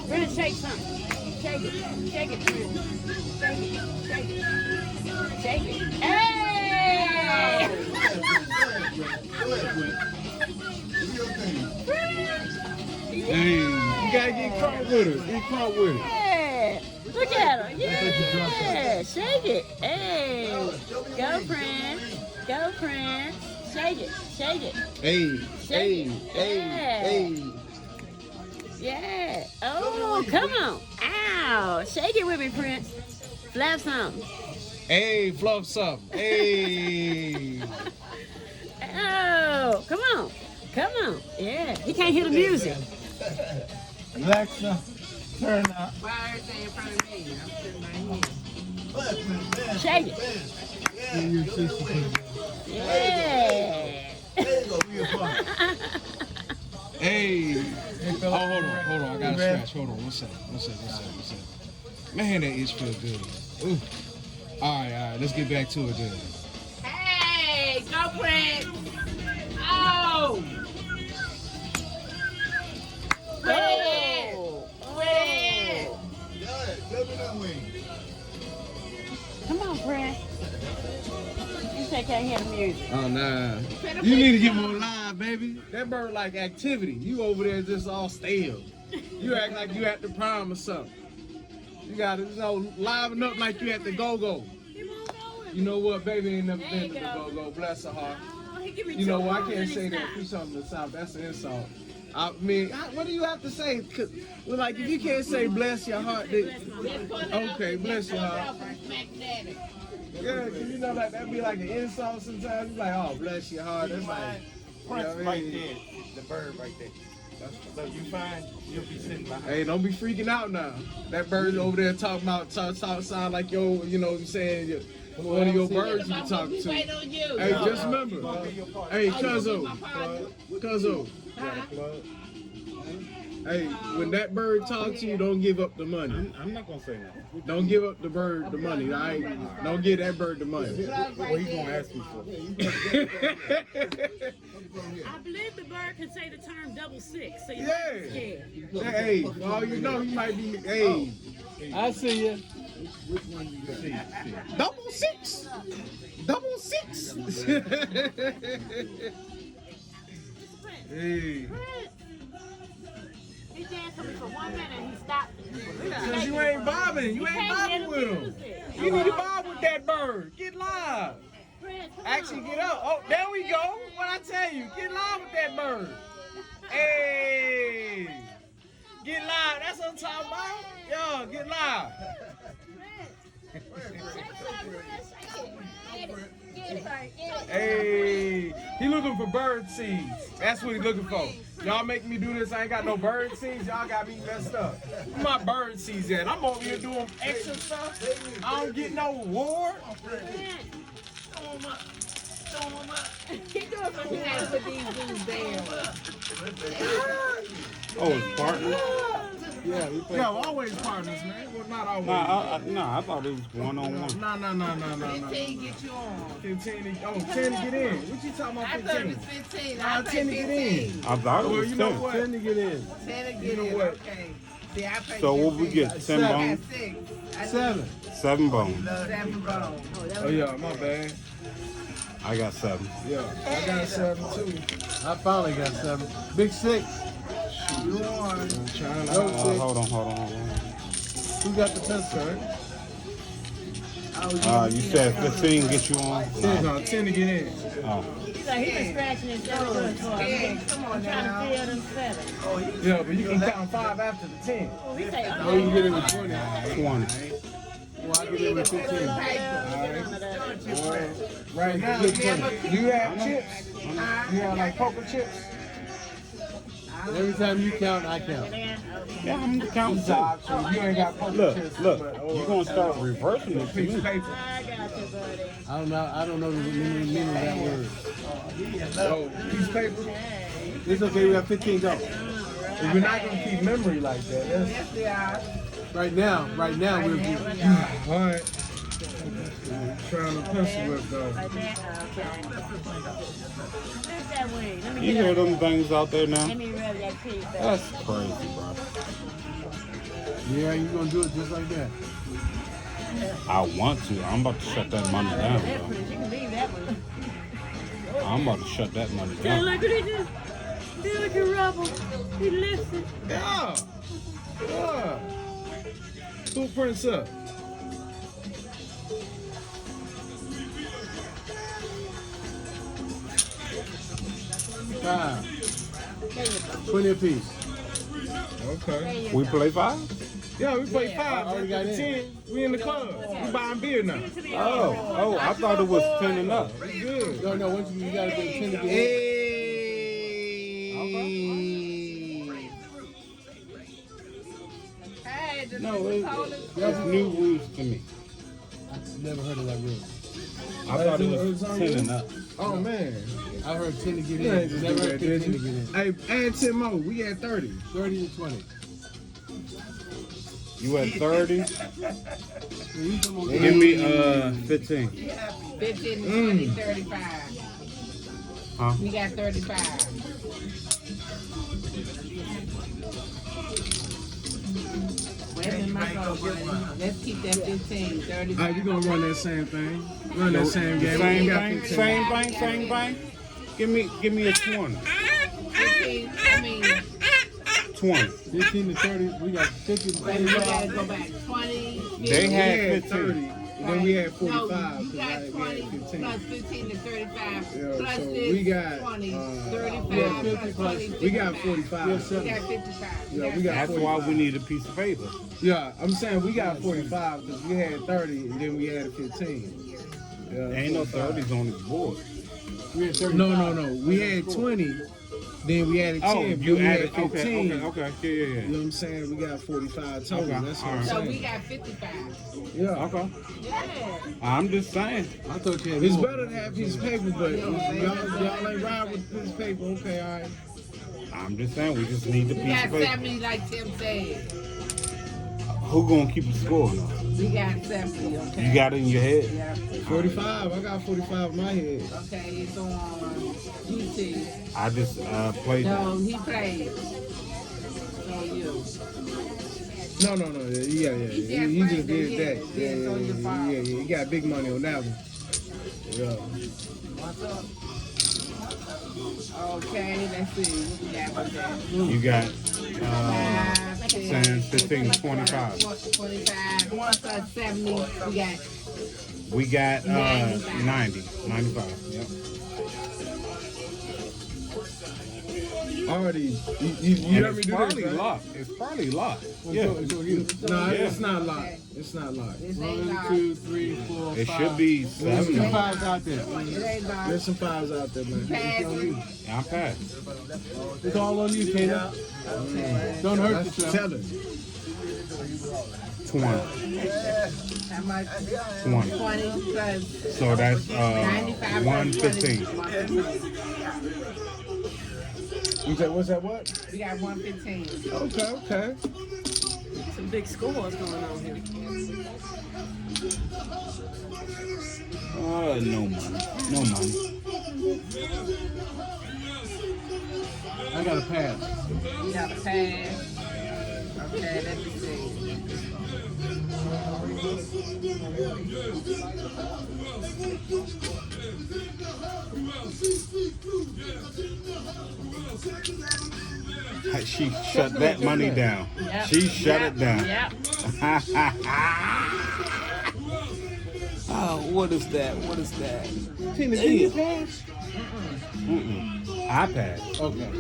Prince, shake something. Shake it. Shake it, Prince. Shake it. Shake it. Shake it. Hey! Hey, you gotta get caught with her. Get caught with her. Yeah. Look at her. Yeah. Shake it. Hey. Go, Prince. Go, Prince. Shake it. Shake it. Hey, hey, hey, hey. Yeah. Oh, come on. Ow. Shake it with me, Prince. Flap something. Hey, fluff something. Hey. Oh, come on. Come on. Yeah. He can't hear the music. Alexa, turn up. Why everything in front of me? I'm sitting right here. Shake it. Yeah. Hey. Oh, hold on. I gotta scratch. Hold on. One second. Man, that itch feel good. Ooh. All right. Let's get back to it then. Hey, go Prince. Oh. Prince. Prince. Come on, Prince. You say can't hear the music. Oh, nah. You need to get more live, baby. That bird like activity. You over there just all stale. You act like you at the prom or something. You gotta, liven up like you at the go-go. You know what, baby ain't never been to the go-go. Bless her heart. You know what, I can't say that. Do something to the South. That's an insult. I mean, what do you have to say? Cause, well, like, if you can't say bless your heart, then, okay, bless your heart. Yeah, cause you know, like, that'd be like an insult sometimes. You like, oh, bless your heart. That's like, you know what I mean? Right there, the bird right there. So you find you'll be sitting behind. Hey, don't be freaking out now. That bird over there talking about, sound like yo, you know what I'm saying? One of your birds you be talking to. Wait on you. Hey, just remember. Hey, Cuzzo. Hey, when that bird talks to you, don't give up the money. I'm not gonna say that. Don't give up the bird the money, all right? Don't give that bird the money. What he gonna ask me for? I believe the bird can say the term double six, so you're Yeah. not scared. Hey, well, you know, you might be, hey. I see you. Which one you got? Double six. Double six. Hey. He danced with me for 1 minute and he stopped. Because you ain't bobbing. You ain't bobbing with him. You need to bob with that bird. Get live. Actually, get up. Oh, there we go. What I tell you, get live with that bird. Hey. Get live. That's what I'm talking about. Yo, get live. Hey, he looking for bird seeds. That's what he looking for. Y'all make me do this. I ain't got no bird seeds. Y'all got me messed up. Where my bird seeds at? I'm over here doing extra stuff. I don't get no reward. Keep doing what you have to put these dudes down. Oh, it's partners? Yeah, we play. Yo, always partners, man. Well, not always. Nah, I thought it was one-on-one. No. 15 get you on. 15. Oh, 10 to get in. What you talking about? I 15? thought it was 15. Nah, I 10 paid to get 15. in. I thought it Well, was you know 10. what? 10 to get in. 10 to You get know in. what? Okay. See, I paid So what we 15. get? 10 Seven. I got bones? 6. 7. 7 bones. 7 bones. Oh, yeah, my bad. I got 7. Yeah, I got 7 too. I finally got 7. Big 6. You won. I'm trying to. Hold on. Who got the pistol? You said 15 get you on? 10 to get in. Oh. He's like, he been scratching his elbow for Yeah, come on trying now. to feel them feathers. Yeah, but you can count 5 after the 10. He say, Oh, you get it with 20. 20. Well, I get it with 15. Right now, do you have chips? You have like poker chips? Every time you count, I count. Yeah, I'm counting So 2. you ain't got poker Look, chips. you're going to start reversing it. Piece of paper. I got you, buddy. I don't know the meaning of that word. Oh, piece of paper. It's okay, we got 15 dollars. All right. If we're not gonna keep memory like that, that's Yes, they are. Right now, we're good. all right. Trying to pencil whip though. Like that? Okay. Lift that wing. Let me You get hear up. them things out there now? Let me rub that pig back. That's crazy, bro. Yeah, you gonna do it just like that. I want to. I'm about to shut that money down, That bro. pretty. You can leave that one. I'm about to shut that money Feel down. like it just. Feel like a rubble. He lifts it. Yeah. Yeah. Footprints up. Five. 20 apiece. Okay. We play 5? Yeah, we play 5. I already got in. 10. We in the club. We buying beer now. Oh, I thought it was 10 and up. We good. No, once you gotta get 10 to get in. Hey. Hey, the No, people it, told us. that's new rules to me. I've never heard of that rule. I thought it was 10 and up. Oh man. I heard 10 to get You ain't in. just Never do heard that, 15 did to get in. Hey, add 10 more. We at 30. 30 to 20. You at 30? Yeah, you come on. Give me 15. 15 to 20, 35. Huh? We got 35. Where's the microphone? Let's keep that 15, 35. All right, we gonna run that same thing. Run that same game. Same We got thing, 15. same thing. Give me a 20. 15, I mean, 20. 15 to 30. We got 50 to wait, we gotta 35. go back. 20. They We had had 15. 30. Then we had 45. No, you 'cause got we 20 had 15. plus 15 to 35. Yeah, Plus so this, we got, 20, uh, 35 yeah, plus 50 plus- 20, We got 55. 45. We got 55. Yeah, we got That's why we need a piece of paper. Yeah, I'm saying we got 45 because we had 30 and then we had 15. Yeah, Ain't no 45. 30s on this board. We had 35. No. We had 20, then we added 10, Oh, then you we had added. 15. Okay. Yeah. You know what I'm saying? We got 45 total. Okay, That's what alright. I'm So saying. we got 55. Yeah. Okay. Yeah. I'm just saying. I thought you had It's more. better to have piece of paper, but y'all ain't ride with piece of paper. Okay, all right. I'm just saying. We just need the We piece got of paper. 70 like Tim said. Who gonna keep the score? Though? We got 70, okay? You got it in your head. Yeah. 45. I got 45 in my head. Okay, it's on YouTube. I just played that. No, he played. So you. No. Yeah. He just did that. Yeah, it's on your file. Yeah. He got big money on that one. Yeah. What's up? Okay, let's see. What we got with that? You got 5, 10, 10, 15, 25. 25. Plus 70. We We got got 95. 95. Yep. Already. You And let me it's do probably this, right? locked. It's probably locked. So Yeah. you. No, Yeah. it's not locked. It's not locked. this ain't 1, locked. 2, 3, 4, 5. It should be There's 7. 2 5s out there. It ain't locked. There's some fives out there, man. Pass it. I'm past. It's all on you, Kena. Don't hurt That's yourself. tell it. 20. How much? 20. 20 plus So that's 95 115. plus 20. You said, what's that, what? We got 115. Okay. Some big scores going on here. No money. No money. I got a pass. We got a pass. Okay, let me see. She shut that money down. Yep. She shut it down. Yep. Oh, what is that? What is that? Tina, did you pass? I passed. Okay.